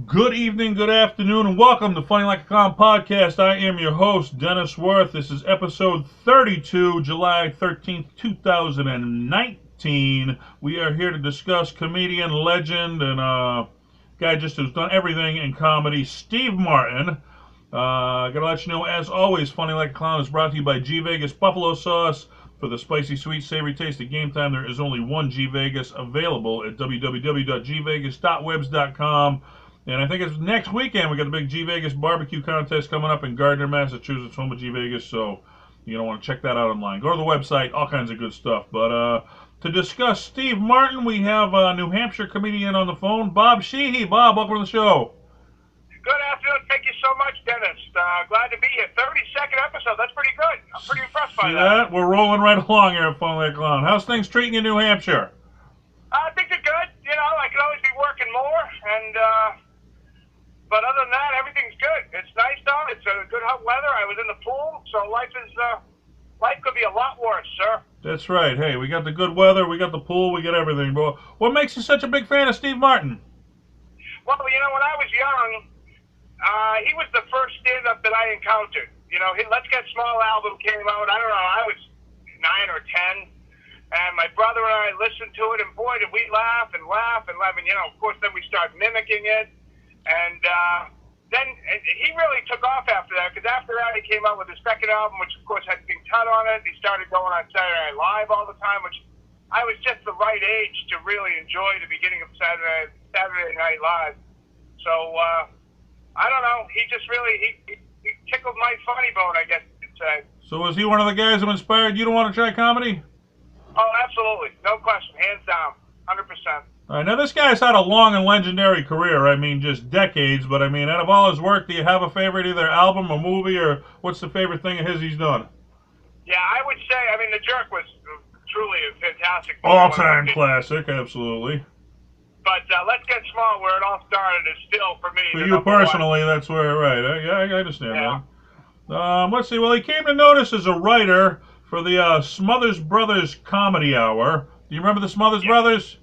Good evening, good afternoon, and welcome to Funny Like a Clown podcast. I am your host, Dennis Wirth. This is episode 32, July 13th, 2019. We are here to discuss comedian, legend, and guy just who's done everything in comedy, Steve Martin. Gotta let you know, as always, Funny Like a Clown is brought to you by G Vegas Buffalo Sauce. For the spicy, sweet, savory taste at game time, there is only one G Vegas available at www.gvegas.webs.com. And I think it's next weekend we got the big G Vegas barbecue contest coming up in Gardner, Massachusetts, home of G Vegas. So you're going to want to check that out online. Go to the website, all kinds of good stuff. But to discuss Steve Martin, we have a New Hampshire comedian on the phone, Bob Sheehy. Bob, welcome to the show. Good afternoon. Thank you so much, Dennis. Glad to be here. 32nd episode. That's pretty good. I'm pretty impressed by that. We're rolling right along here at Funny Like a Clown. How's things treating you in New Hampshire? I think they're good. You know, I could always be working more, and but other than that, everything's good. It's nice though. It's good hot weather. I was in the pool, so life could be a lot worse, sir. That's right. Hey, we got the good weather, we got the pool, we got everything. But what makes you such a big fan of Steve Martin? Well, you know, when I was young, he was the first stand-up that I encountered. You know, his Let's Get Small album came out. I don't know. I was 9 or 10. And my brother and I listened to it, and boy, did we laugh and laugh and laugh. And, you know, of course, then we started mimicking it. And then he really took off after that, because after that he came out with his second album, which, of course, had Big Tut on it. He started going on Saturday Night Live all the time, which I was just the right age to really enjoy the beginning of Saturday Night Live. So, I don't know. He just really, he tickled my funny bone, I guess you could say. So was he one of the guys who inspired you to want to try comedy? Oh, absolutely. No question. Hands down. 100%. All right, now this guy's had a long and legendary career. I mean, just decades. But I mean, out of all his work, do you have a favorite, either album or movie, or what's the favorite thing of his he's done? Yeah, I would say, I mean, The Jerk was truly a fantastic movie. All-time classic, absolutely. But Let's Get Small, where it all started, is still, for me, for you personally, that's where, right. I understand that. Let's see. Well, he came to notice as a writer for the Smothers Brothers Comedy Hour. Do you remember the Smothers Brothers?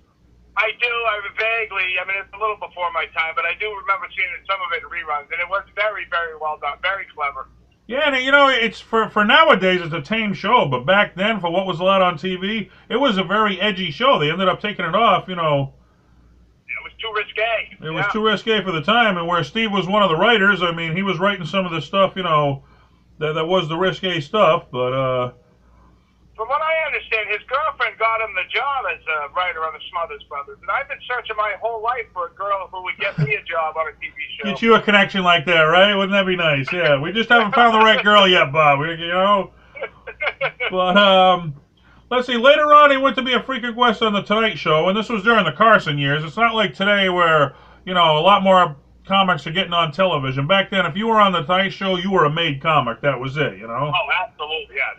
I do. I vaguely. I mean, it's a little before my time, but I do remember seeing some of it in reruns, and it was very, very well done. Very clever. Yeah, and you know, it's for nowadays it's a tame show, but back then, for what was allowed on TV, it was a very edgy show. They ended up taking it off, you know. It was too risque. It was too risque for the time, and where Steve was one of the writers, I mean, he was writing some of the stuff, you know, that was the risque stuff, but from what I understand, his girlfriend got him the job as a writer on the Smothers Brothers, and I've been searching my whole life for a girl who would get me a job on a TV show. Get you a connection like that, right? Wouldn't that be nice? Yeah, we just haven't found the right girl yet, Bob. You know. But let's see. Later on, he went to be a frequent guest on the Tonight Show, and this was during the Carson years. It's not like today where, you know, a lot more comics are getting on television. Back then, if you were on the Tonight Show, you were a made comic. That was it, you know? Oh, absolutely, yeah.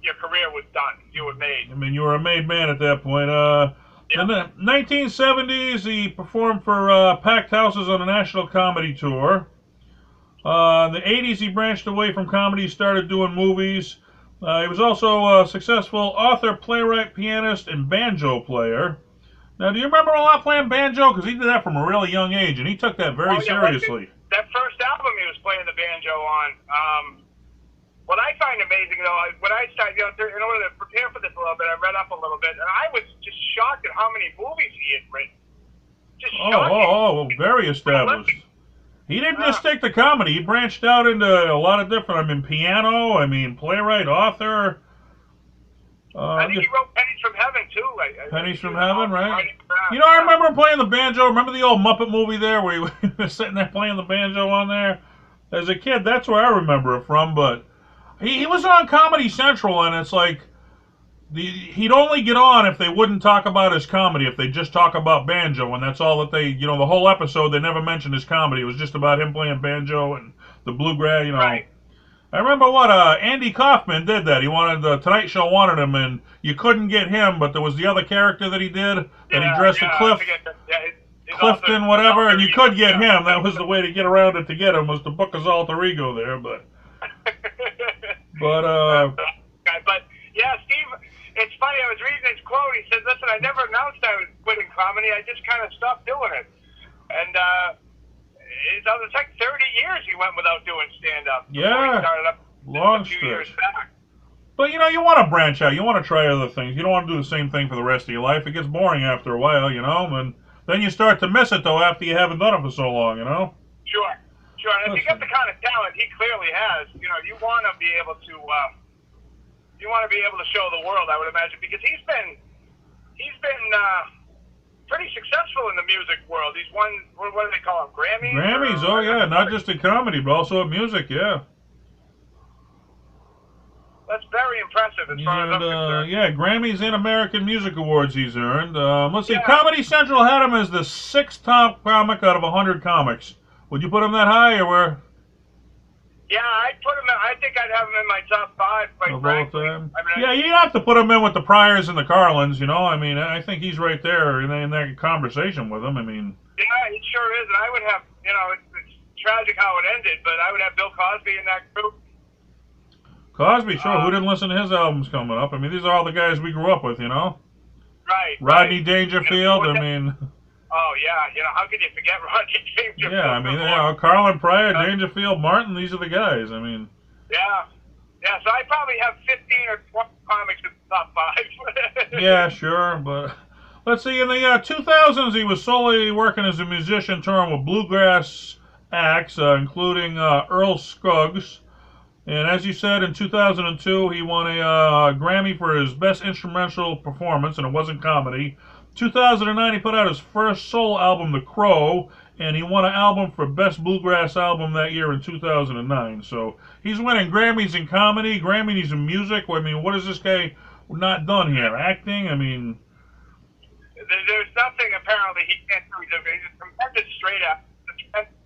Your career was done. You were made. I mean, you were a made man at that point. In the 1970s, he performed for packed houses on a national comedy tour. In the 80s, he branched away from comedy, started doing movies. He was also a successful author, playwright, pianist, and banjo player. Now, do you remember a lot playing banjo? Because he did that from a really young age, and he took that very seriously. That first album he was playing the banjo on. What I find amazing, though, when I started, you know, in order to prepare for this a little bit, I read up a little bit, and I was just shocked at how many movies he had written. Just shocking. Very established. He didn't just stick to comedy. He branched out into a lot of different, I mean, piano, I mean, playwright, author. I think he wrote Pennies from Heaven, too. Pennies from Heaven, right? You know, I remember him playing the banjo. Remember the old Muppet movie there where he was sitting there playing the banjo on there? As a kid, that's where I remember it from, but he was on Comedy Central, and it's like, he'd only get on if they wouldn't talk about his comedy, if they just talk about banjo, and that's all that they, you know, the whole episode, they never mentioned his comedy. It was just about him playing banjo and the bluegrass, you know. Right. I remember Andy Kaufman did that. He wanted, the Tonight Show wanted him, and you couldn't get him, but there was the other character that he did, that he dressed as Clifton, whatever, and you could get him. That was the way to get around it to get him, was to book his alter ego there, but yeah, Steve, it's funny, I was reading his quote. He said, listen, I never announced I was quitting comedy. I just kind of stopped doing it. And it's like 30 years he went without doing stand-up. Yeah, he started up long a few stretch. years back. But, you know, you want to branch out. You want to try other things. You don't want to do the same thing for the rest of your life. It gets boring after a while, you know. And then you start to miss it, though, after you haven't done it for so long, you know. Sure. And if you get the kind of talent he clearly has, you know, you want to be able to show the world, I would imagine, because he's been pretty successful in the music world. He's won, what do they call them, Grammys? Grammys, oh yeah, not just in comedy, but also in music, yeah. That's very impressive as far as I'm concerned. Yeah, Grammys and American Music Awards he's earned. Let's see, Comedy Central had him as the 6th top comic out of 100 comics. Would you put him that high, or where? Yeah, I'd put him. I think I'd have him in my top 5, quite frankly. Yeah, you'd have to put him in with the Pryors and the Carlins, you know. I mean, I think he's right there in that conversation with them. I mean. Yeah, he sure is, and I would have. You know, it's tragic how it ended, but I would have Bill Cosby in that group. Cosby, sure. Who didn't listen to his albums coming up? I mean, these are all the guys we grew up with, you know. Right. Rodney Dangerfield. I mean. Oh yeah, you know, how could you forget Rodney Dangerfield? Yeah, I mean, you know, Carlin, Pryor, Dangerfield, Martin. These are the guys. I mean. Yeah. So I probably have 15 or 20 comics in the top 5. Yeah, sure, but let's see. In the 2000s, he was solely working as a musician, touring with bluegrass acts, including Earl Scruggs. And as you said, in 2002, he won a Grammy for his best instrumental performance, and it wasn't comedy. 2009, he put out his first solo album, The Crow, and he won an album for Best Bluegrass Album that year in 2009. So he's winning Grammys in comedy, Grammys in music. I mean, what has this guy not done here? Acting? I mean... There's nothing, apparently, he can't do. He's a tremendous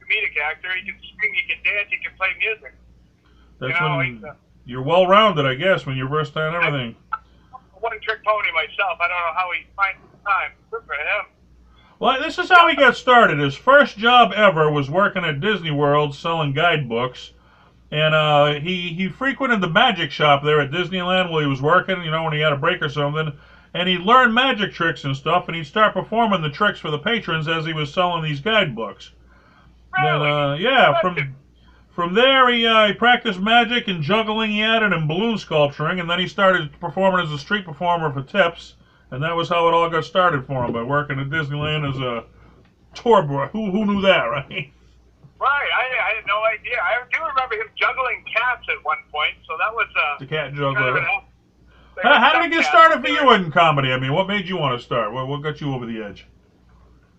comedic actor. He can sing, he can dance, he can play music. That's when you're well-rounded, I guess, when you're versed on everything. I'm a one-trick pony myself. I don't know how he finds the time. Good for him. Well, this is how he got started. His first job ever was working at Disney World selling guidebooks. And he frequented the magic shop there at Disneyland while he was working, you know, when he had a break or something. And he learned magic tricks and stuff, and he'd start performing the tricks for the patrons as he was selling these guidebooks. Really? Then, from there, he practiced magic and juggling he added and balloon sculpturing, and then he started performing as a street performer for tips, and that was how it all got started for him, by working at Disneyland as a tour boy. Who knew that, right? Right, I had no idea. I do remember him juggling cats at one point, so that was... the cat juggler. How did it get started for you in comedy? I mean, what made you want to start? What got you over the edge?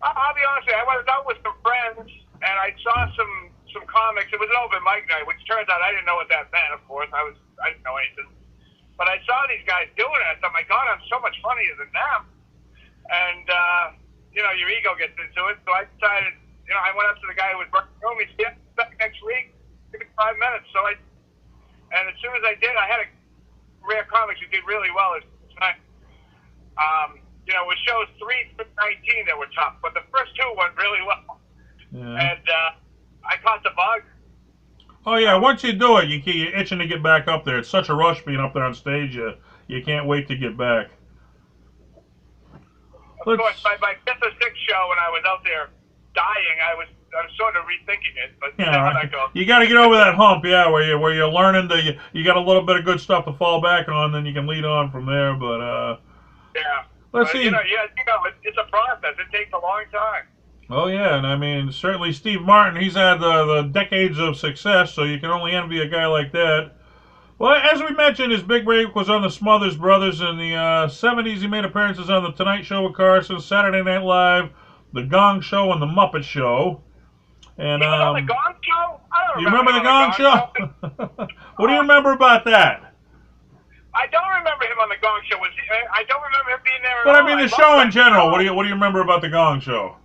I'll be honest with you, I was out with some friends, and I saw some comics. It was an open mic night, which turns out I didn't know what that meant, of course. I didn't know anything. But I saw these guys doing it. I thought, my God, I'm so much funnier than them. And, you know, your ego gets into it. So I decided, you know, I went up to the guy who was working for me. He said, back next week, give me 5 minutes. And as soon as I did, I had a rare comics who did really well tonight. You know, with shows 3 through 19 that were tough, but the first 2 went really well. Yeah. And I caught the bug. Oh yeah, once you do it, you're itching to get back up there. It's such a rush being up there on stage. You can't wait to get back. Of course, my 5th or 6th show when I was out there dying, I was sort of rethinking it, but yeah, you know how that goes. You got to get over that hump, yeah, where you're learning you got a little bit of good stuff to fall back on, then you can lead on from there. But yeah, let's see. You know, it's a process. It takes a long time. Oh yeah, and I mean certainly Steve Martin. He's had the decades of success, so you can only envy a guy like that. Well, as we mentioned, his big break was on the Smothers Brothers. In the 70s, he made appearances on The Tonight Show with Carson, Saturday Night Live, The Gong Show, and The Muppet Show. And he was on The Gong Show? I don't remember The Gong Show? What do you remember about that? I don't remember him on The Gong Show. I don't remember him being there at all. But I mean, the show in general. What do you remember about The Gong Show?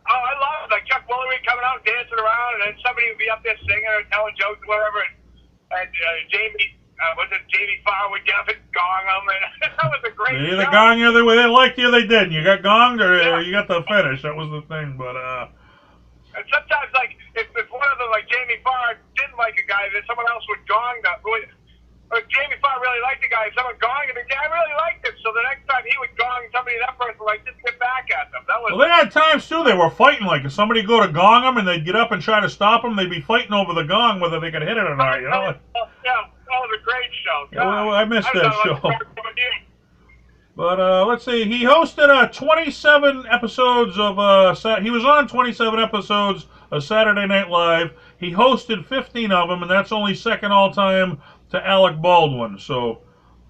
Oh, I love it. Like Chuck Woolery coming out and dancing around, and then somebody would be up there singing or telling jokes or whatever, and Jamie Farr would get up and gong them, and that was a great show. They either gong you, they liked you, they didn't. You got gonged, or you got the finish. That was the thing, but And sometimes, like, if one of them, like Jamie Farr, didn't like a guy, then someone else would gong them. Jamie Foxx really liked the guy. Someone gong him, and I really liked him. So the next time he would gong somebody, that person would like just get back at them. That was. Well, they had times too. They were fighting. Like if somebody go to gong them, and they'd get up and try to stop them, they'd be fighting over the gong whether they could hit it or not. You know. Yeah, that was a great show. Yeah, well, I missed that show. Like But let's see. He hosted 27 episodes of. He was on 27 episodes of Saturday Night Live. He hosted 15 of them, and that's only second all time to Alec Baldwin. So.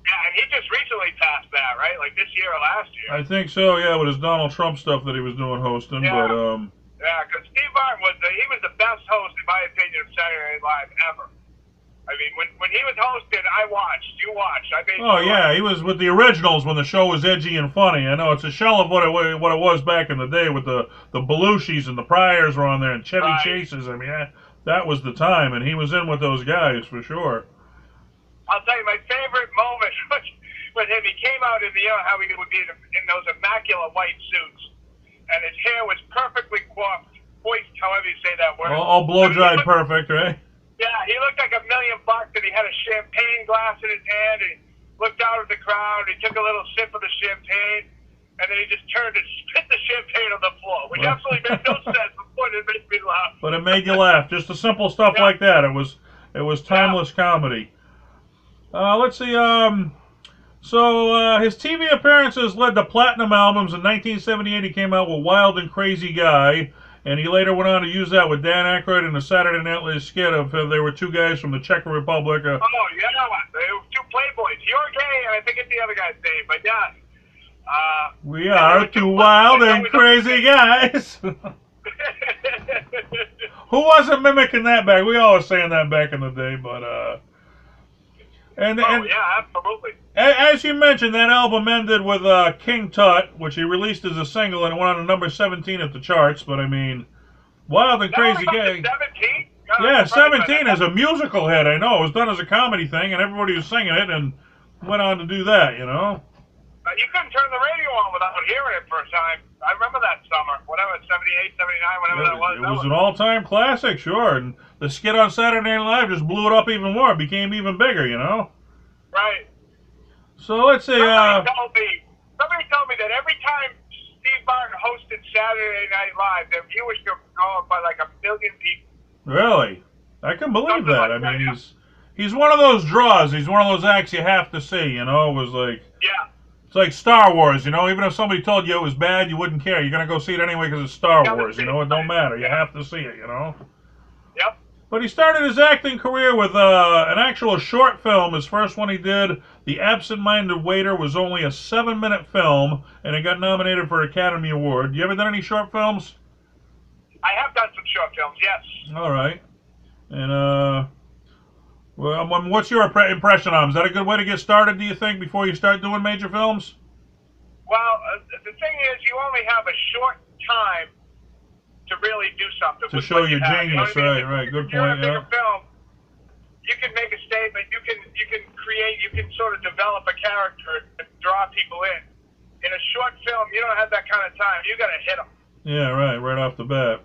Yeah, and he just recently passed that, right? Like this year or last year. I think so. Yeah, with his Donald Trump stuff that he was doing hosting. Yeah. But yeah, because Steve Martin was the best host in my opinion of Saturday Night Live ever. I mean, when he was hosting, I watched. You watched. He was with the originals when the show was edgy and funny. I know it's a shell of what it was back in the day with the Belushis and the Pryors were on there and Chevy Chases. I mean, that was the time, and he was in with those guys for sure. I'll tell you, my favorite moment with him, he came out in how he would be in those immaculate white suits, and his hair was perfectly coiffed, however you say that word. All blow-dried perfect, right? Yeah, he looked like $1 million, and he had a champagne glass in his hand, and he looked out at the crowd, he took a little sip of the champagne, and then he just turned and spit the champagne on the floor, which absolutely made no sense, but it made me laugh. But it made you laugh. Just the simple stuff like that. It was timeless comedy. Let's see. So his TV appearances led to platinum albums. In 1978, he came out with Wild and Crazy Guy, and he later went on to use that with Dan Aykroyd in the Saturday Night Live skit of they were two guys from the Czech Republic. They were two playboys. You're gay, and I think it's the other guy's name, but yeah. We are two wild and crazy guys. Who wasn't mimicking that back? We all were saying that back in the day, but yeah, absolutely. As you mentioned, that album ended with King Tut, which he released as a single, and it went on to number 17 at the charts. But I mean, Wild and Crazy Guy. 17? Yeah, 17 is a musical hit. I know it was done as a comedy thing, and everybody was singing it, and went on to do that. You know. You couldn't turn the radio on without hearing it first time. I remember that summer, whatever, 78, 79, whatever that was. It was an all-time classic, sure. And the skit on Saturday Night Live just blew it up even more. It became even bigger, you know? Right. So let's see. Somebody told me that every time Steve Martin hosted Saturday Night Live, their viewership was going by like 1 million people. Really? I can believe that. Like I mean, he's one of those draws. He's one of those acts you have to see, you know? It was like... Yeah. It's like Star Wars, you know? Even if somebody told you it was bad, you wouldn't care. You're going to go see it anyway because it's Star Wars, you know? It don't matter. You have to see it, you know? Yep. But he started his acting career with an actual short film. His first one he did, The Absent-Minded Waiter, was only a 7-minute film, and it got nominated for an Academy Award. You ever done any short films? I have done some short films, yes. All right. And, well, what's your impression of him? Is that a good way to get started, do you think, before you start doing major films? Well, the thing is, you only have a short time to really do something. To show your genius, right. Good point, yeah. If you're in a bigger film, you can make a statement, you can create, you can sort of develop a character and draw people in. In a short film, you don't have that kind of time. You got to hit them. Yeah, right off the bat.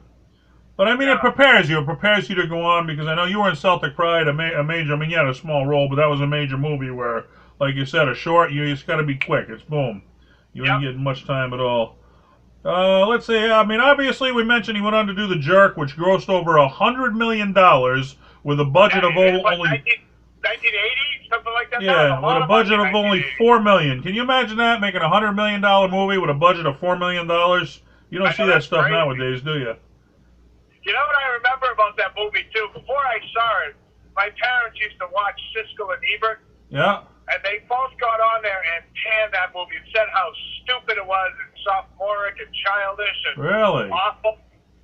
But I mean, it prepares you. It prepares you to go on, because I know you were in Celtic Pride, a major. I mean, you had a small role, but that was a major movie where, like you said, a short. You just got to be quick. It's boom. You ain't getting much time at all. Let's see. I mean, obviously, we mentioned he went on to do The Jerk, which grossed over $100 million with a budget of only 1980, something like that. Yeah, with a budget of only $4 million. Can you imagine that, making a $100 million movie with a budget of $4 million? You don't see that stuff nowadays, do you? You know what I remember about that movie, too? Before I saw it, my parents used to watch Siskel and Ebert. Yeah. And they both got on there and panned that movie and said how stupid it was and sophomoric and childish and awful.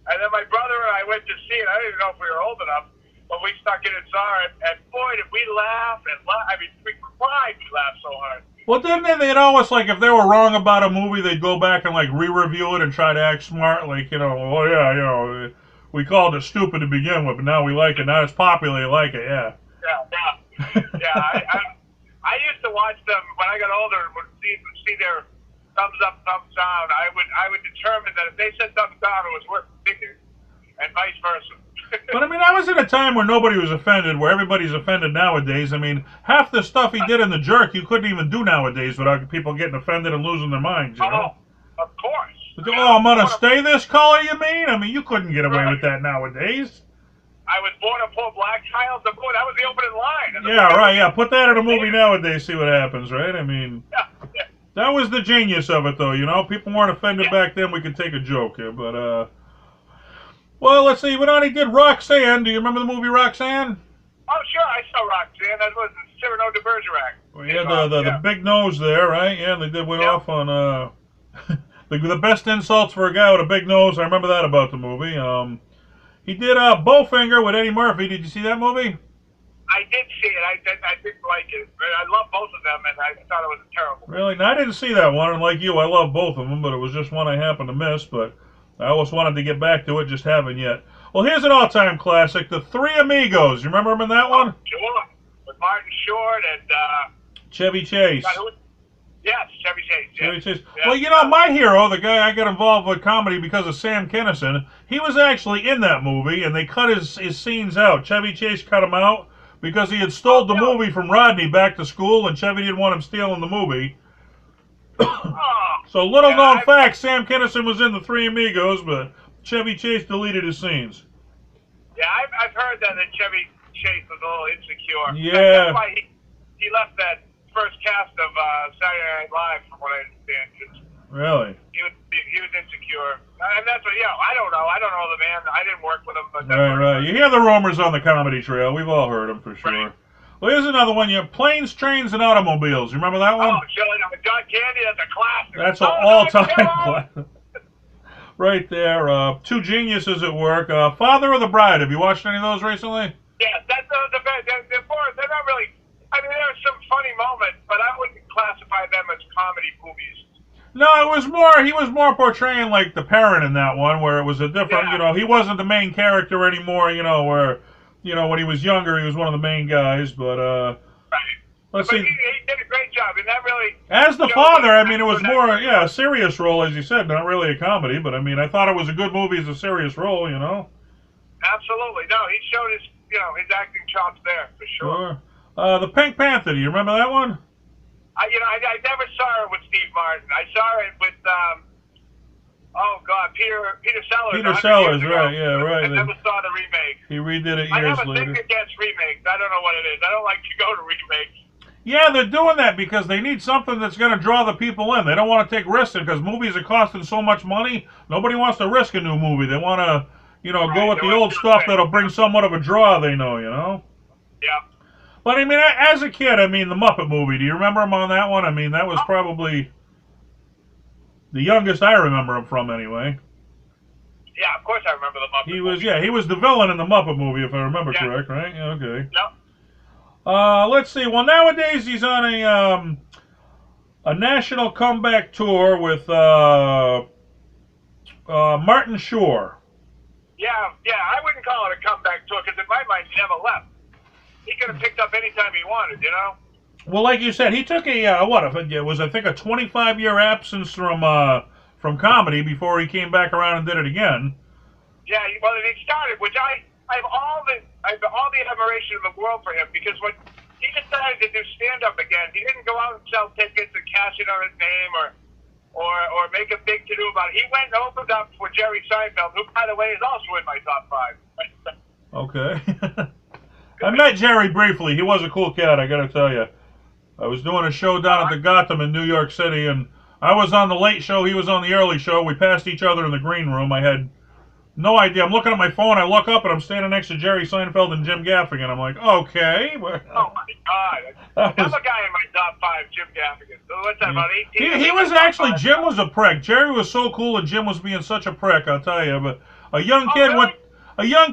And then my brother and I went to see it. I didn't know if we were old enough, but we stuck in and saw it. And boy, did we laugh and laugh. I mean, we cried. We laughed so hard. Well, didn't they'd always, like, if they were wrong about a movie, they'd go back and, like, re-review it and try to act smart. Like, you know, well, yeah, you know, we called it stupid to begin with, but now we like it. Now it's popular, you like it, yeah. Yeah, I used to watch them when I got older and would see their thumbs up, thumbs down. I would determine that if they said thumbs down, it was worth thinking, and vice versa. But I mean, that was at a time where nobody was offended, where everybody's offended nowadays. I mean, half the stuff he did in The Jerk, you couldn't even do nowadays without people getting offended and losing their minds, you know? Of course. Oh, I'm gonna stay this color, you mean? I mean, you couldn't get away with that nowadays. I was born a poor black child. That was the opening line. Yeah, right, yeah. Put that in a movie nowadays, see what happens, right? I mean, that was the genius of it, though, you know? People weren't offended back then. We could take a joke here, but, well, let's see. What on he did Roxanne. Do you remember the movie Roxanne? Oh, sure. I saw Roxanne. That was Cyrano de Bergerac. Well, yeah, the big nose there, right? Yeah, they went off on, the best insults for a guy with a big nose. I remember that about the movie. He did Bowfinger with Eddie Murphy. Did you see that movie? I did see it. I didn't like it. I love both of them, and I thought it was terrible. Really? No, I didn't see that one. And like you, I love both of them, but it was just one I happened to miss. But I always wanted to get back to it, just haven't yet. Well, here's an all-time classic, The Three Amigos. You remember him in that one? Sure. With Martin Short and Chevy Chase. Yes, Chevy Chase. Yes. Chevy Chase. Yeah. Well, you know, my hero, the guy I got involved with comedy because of Sam Kinison, he was actually in that movie, and they cut his scenes out. Chevy Chase cut him out because he had stole the movie from Rodney back to school, and Chevy didn't want him stealing the movie. So little-known fact, Sam Kinison was in The Three Amigos, but Chevy Chase deleted his scenes. Yeah, I've heard that Chevy Chase was a little insecure. Yeah. That's why he left that first cast of Saturday Night Live, from what I understand. Really? He was insecure. And that's what, I don't know. I don't know the man. I didn't work with him. But right. You hear the rumors on the comedy trail. We've all heard them for sure. Right. Well, here's another one. You have Planes, Trains, and Automobiles. You remember that one? Oh, sure. John Candy, that's a classic. That's an all-time classic. Right there. Two geniuses at work. Father of the Bride. Have you watched any of those recently? Yeah, that's they're not really. I mean, there are some funny moments, but I wouldn't classify them as comedy movies. No, he was more portraying like the parent in that one, where it was a different, he wasn't the main character anymore, where, when he was younger, he was one of the main guys, but, right. Let's see. He did a great job, and that really... As the father, I mean, it was more, a serious role, as you said, not really a comedy, but, I mean, I thought it was a good movie as a serious role, Absolutely. No, he showed his acting chops there, for sure. The Pink Panther, do you remember that one? I never saw it with Steve Martin. I saw it with, Peter Sellers. Peter Sellers, right, yeah, right. I never saw the remake. He redid it years later. I have a thing against remakes. I don't know what it is. I don't like to go to remakes. Yeah, they're doing that because they need something that's going to draw the people in. They don't want to take risks because movies are costing so much money. Nobody wants to risk a new movie. They want to, go with the old stuff that'll bring somewhat of a draw, they know, Yeah. But, I mean, as a kid, the Muppet movie, do you remember him on that one? I mean, that was probably the youngest I remember him from, anyway. Yeah, of course I remember the Muppet movie. He was the villain in the Muppet movie, if I remember correct, right? Yeah, okay. Yep. Let's see. Well, nowadays he's on a national comeback tour with Martin Shore. Yeah, I wouldn't call it a comeback tour because in my mind he never left. He could have picked up any time he wanted, Well, like you said, he took it was, I think, a 25-year absence from comedy before he came back around and did it again. Yeah, well, he started, which I have all the admiration in the world for him, because when he decided to do stand-up again, he didn't go out and sell tickets and cash in on his name or make a big to-do about it. He went and opened up for Jerry Seinfeld, who, by the way, is also in my top 5. Okay. I met Jerry briefly. He was a cool cat, I gotta tell you. I was doing a show down at the Gotham in New York City, and I was on the late show, he was on the early show. We passed each other in the green room. I had no idea. I'm looking at my phone, I look up, and I'm standing next to Jerry Seinfeld and Jim Gaffigan. I'm like, okay. Oh, my God. Another guy in my top 5, Jim Gaffigan. So what's that, about 18? He was actually, Jim was a prick. Jerry was so cool, and Jim was being such a prick, I'll tell you. But a young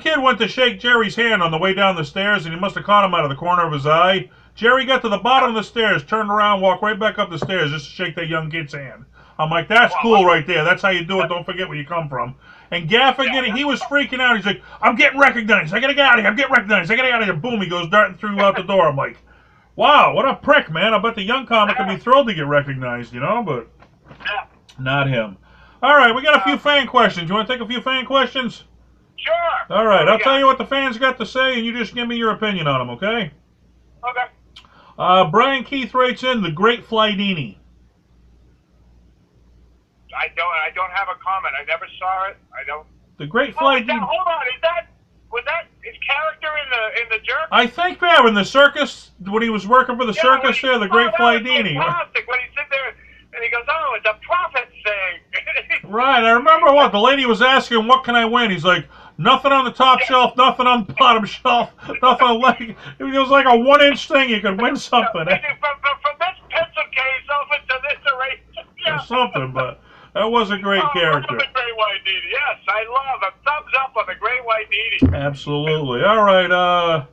kid went to shake Jerry's hand on the way down the stairs, and he must have caught him out of the corner of his eye. Jerry got to the bottom of the stairs, turned around, walked right back up the stairs just to shake that young kid's hand. I'm like, that's cool right there. That's how you do it. Don't forget where you come from. And Gaffigan, he was freaking out. He's like, I'm getting recognized. I got to get out of here. I'm getting recognized. I got to get out of here. Boom, he goes darting through out the door. I'm like, wow, what a prick, man. I bet the young comic would be thrilled to get recognized, but not him. All right, we got a few fan questions. You want to take a few fan questions? Sure. All right, I'll tell you what the fans got to say, and you just give me your opinion on them, okay? Okay. Brian Keith writes in, the Great Flydini. I don't have a comment. I never saw it. I don't. The Great Oh, Flydini. hold on. Was that his character in the Jerk? I think, yeah, in the circus, when he was working for the circus there, the Great Flydini. Fantastic. When he sit there and he goes, "Oh, it's a prophet thing." Right. I remember what the lady was asking, "What can I win?" He's like, "Nothing on the top shelf, nothing on the bottom shelf, nothing like." It was like a 1-inch thing. You could win something. From this pencil case over to this eraser. Or something, but that was a great character. The Great White Needy. Yes, I love it. Thumbs up on the Great White Needy. Absolutely. All right.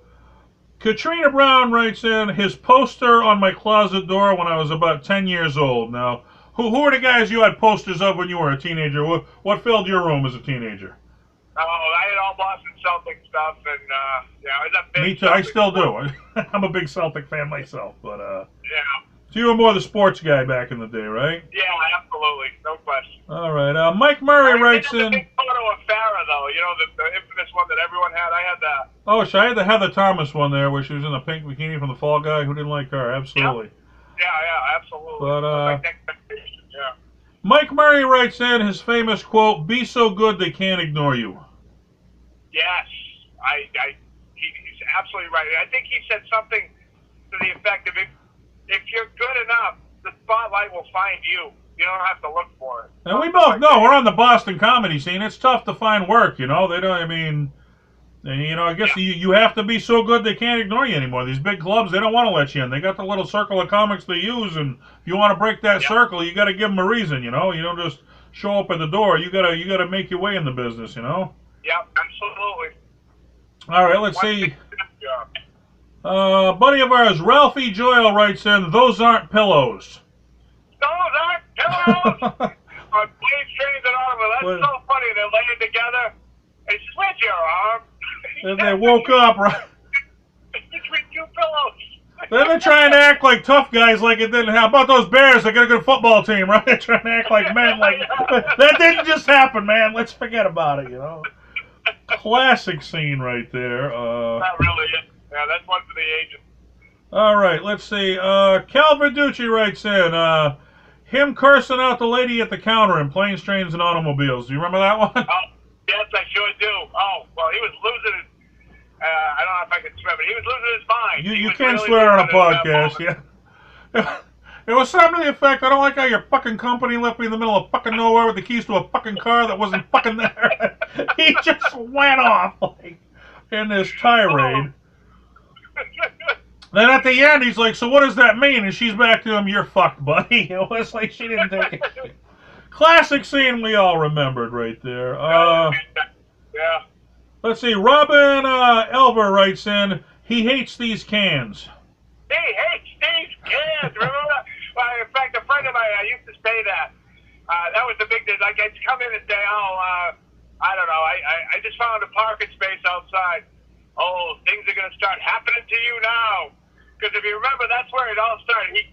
Katrina Brown writes in, his poster on my closet door when I was about 10 years old. Now, who are the guys you had posters of when you were a teenager? What filled your room as a teenager? Oh, I had all Boston Celtic stuff, and I was a big Me too. Celtic I still do. I'm a big Celtic fan myself, but yeah. So you were more the sports guy back in the day, right? Yeah, absolutely, no question. All right. Mike Murray writes in. A big photo of Farrah, though. You know, the infamous one that everyone had. I had that. Oh, I had the Heather Thomas one there, where she was in the pink bikini from the Fall Guy. Who didn't like her? Absolutely. Yep. Yeah, absolutely. But yeah. Mike Murray writes in his famous quote: "Be so good they can't ignore you." Yes, he's absolutely right. I think he said something to the effect of if you're good enough, the spotlight will find you. You don't have to look for it. And we both know we're on the Boston comedy scene. It's tough to find work, you know. They don't. I mean, I guess you have to be so good they can't ignore you anymore. These big clubs, they don't want to let you in. They got the little circle of comics they use, and if you want to break that circle, you got to give them a reason. You know, you don't just show up at the door. You gotta make your way in the business. You know. Yep, absolutely. All right, let's see. Buddy of ours, Ralphie Joyle writes in, those aren't pillows. Those aren't pillows! On planes, trains, and automobiles. That's so funny. They're laying together. They switch your arm. And they woke up, right? Between two pillows. Then they're trying to act like tough guys like it didn't happen. How about those Bears? They got a good football team, right? They're trying to act like men. Like that didn't just happen, man. Let's forget about it, you know? Classic scene right there. That really is. Yeah, that's one for the agent. All right, let's see. Cal Verducci writes in, him cursing out the lady at the counter in Planes, Trains, and Automobiles. Do you remember that one? Oh, yes, I sure do. Oh, well, he was losing his... I don't know if I can swear, but he was losing his mind. You can really swear on a podcast, yeah. It was something to the effect, I don't like how your fucking company left me in the middle of fucking nowhere with the keys to a fucking car that wasn't fucking there. He just went off, like, in this tirade. Then at the end, he's like, so what does that mean? And she's back to him, you're fucked, buddy. It was like she didn't take it. Classic scene we all remembered right there. Yeah. Let's see, Robin Elver writes in, he hates these cans. He hates these cans, remember that? Well, in fact, a friend of mine, I used to say that. That was the big thing. Like, I'd come in and say, I don't know, I just found a parking space outside. Oh, things are going to start happening to you now. Because if you remember, that's where it all started. He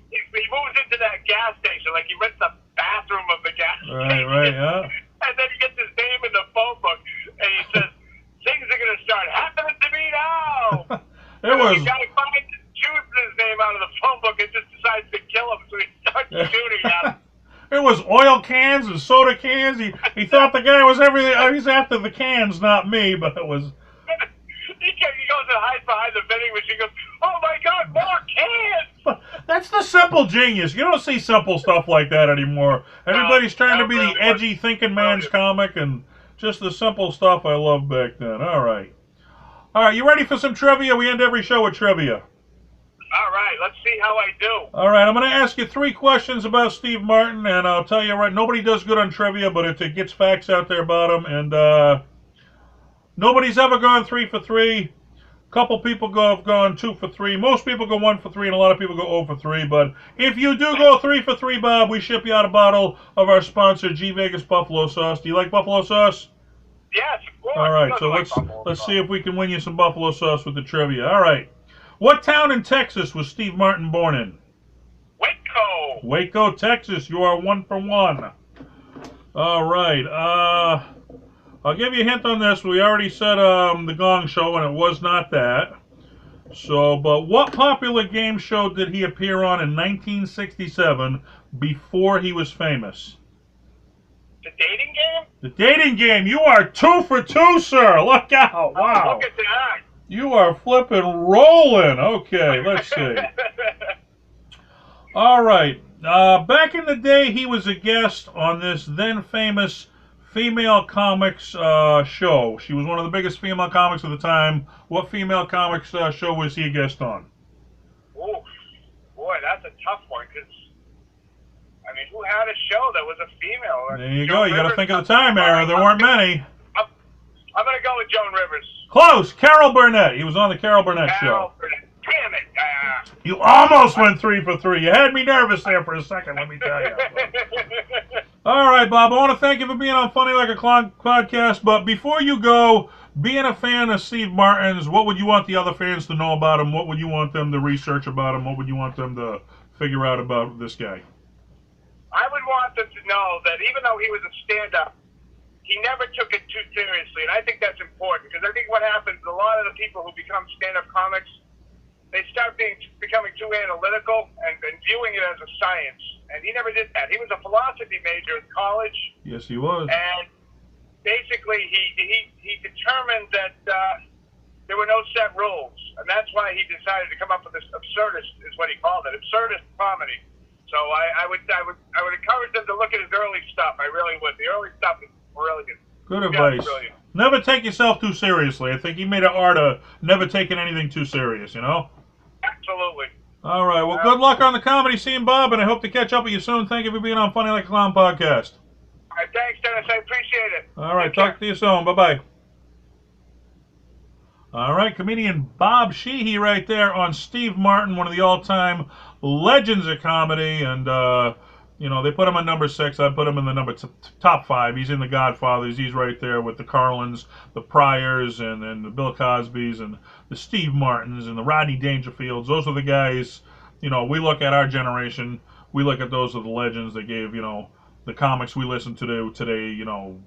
moves into that gas station, like he rents the bathroom of the gas station. Right, yeah. And then he gets his name in the phone book, and he says, things are going to start happening to me now. The guy finds chooses his name out of the phone book and just decides to kill him, so he starts shooting at him. It was oil cans and soda cans. He thought the guy was everything. He's after the cans, not me, but it was... He goes and hides behind the vending machine. Goes, oh my God, more cans! That's the simple genius. You don't see simple stuff like that anymore. Everybody's trying to be the edgy thinking man's comic, and just the simple stuff I loved back then. All right, you ready for some trivia? We end every show with trivia. All right, let's see how I do. All right, I'm going to ask you 3 questions about Steve Martin, and I'll tell you right, nobody does good on trivia, but it gets facts out there about him, and nobody's ever gone 3 for 3. A couple people have gone 2 for 3. Most people go 1 for 3, and a lot of people go 0 for 3. But if you do go 3 for 3, Bob, we ship you out a bottle of our sponsor, G Vegas Buffalo Sauce. Do you like buffalo sauce? Yes, of course. All right, so let's see if we can win you some buffalo sauce with the trivia. All right. What town in Texas was Steve Martin born in? Waco. Waco, Texas. You are 1 for 1. All right. I'll give you a hint on this. We already said the Gong Show, and it was not that. So, but what popular game show did he appear on in 1967 before he was famous? The dating game? The dating game. You are 2 for 2, sir. Look out. Wow. Oh, look at that. You are flipping rolling. Okay, let's see. All right. Back in the day, he was a guest on this then famous female comics show. She was one of the biggest female comics of the time. What female comics show was he a guest on? Oh, boy, that's a tough one, because, I mean, who had a show that was a female? There you go. You got to think of the time era. There weren't many. I'm going to go with Joan Rivers. Close. Carol Burnett. He was on the Carol Burnett show. Damn it. You almost went 3 for 3. You had me nervous there for a second, let me tell you. All right, Bob, I want to thank you for being on Funny Like a Clown podcast, but before you go, being a fan of Steve Martin's, what would you want the other fans to know about him? What would you want them to research about him? What would you want them to figure out about this guy? I would want them to know that even though he was a stand-up, he never took it too seriously, and I think that's important, because I think what happens, a lot of the people who become stand-up comics, they start becoming too analytical and viewing it as a science. And he never did that. He was a philosophy major in college. Yes, he was. And basically, he determined that there were no set rules, and that's why he decided to come up with this absurdist, is what he called it, absurdist comedy. So I would encourage them to look at his early stuff. I really would. The early stuff is really good. Good advice. Never take yourself too seriously. I think he made an art of never taking anything too serious, you know? Absolutely. All right. Well, good luck on the comedy scene, Bob, and I hope to catch up with you soon. Thank you for being on Funny Like a Clown podcast. All right, thanks, Dennis. I appreciate it. All right. Talk to you soon. Bye-bye. All right. Comedian Bob Sheehy right there on Steve Martin, one of the all-time legends of comedy, and you know, they put him at number 6. I put him in the top 5. He's in the Godfathers. He's right there with the Carlins, the Pryors, and the Bill Cosbys, and the Steve Martins, and the Rodney Dangerfields. Those are the guys, you know, we look at our generation. We look at those are the legends that gave, you know, the comics we listen to today, you know,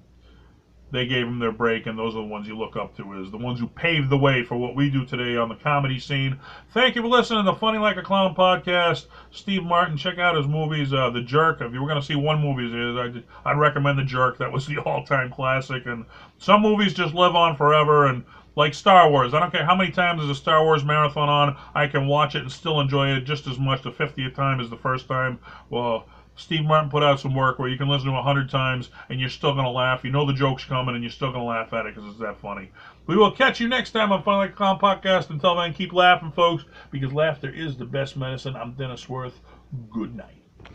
they gave them their break, and those are the ones you look up to, is the ones who paved the way for what we do today on the comedy scene. Thank you for listening to the Funny Like a Clown podcast. Steve Martin, check out his movies. The Jerk, if you were going to see one movie, I'd recommend The Jerk. That was the all-time classic, and some movies just live on forever, and like Star Wars. I don't care how many times there's a Star Wars marathon on, I can watch it and still enjoy it just as much the 50th time as the first time. Well, Steve Martin put out some work where you can listen to 100 times and you're still going to laugh. You know the joke's coming and you're still going to laugh at it because it's that funny. We will catch you next time on Funny Like a Clown podcast. Until then, keep laughing, folks, because laughter is the best medicine. I'm Dennis Wirth. Good night.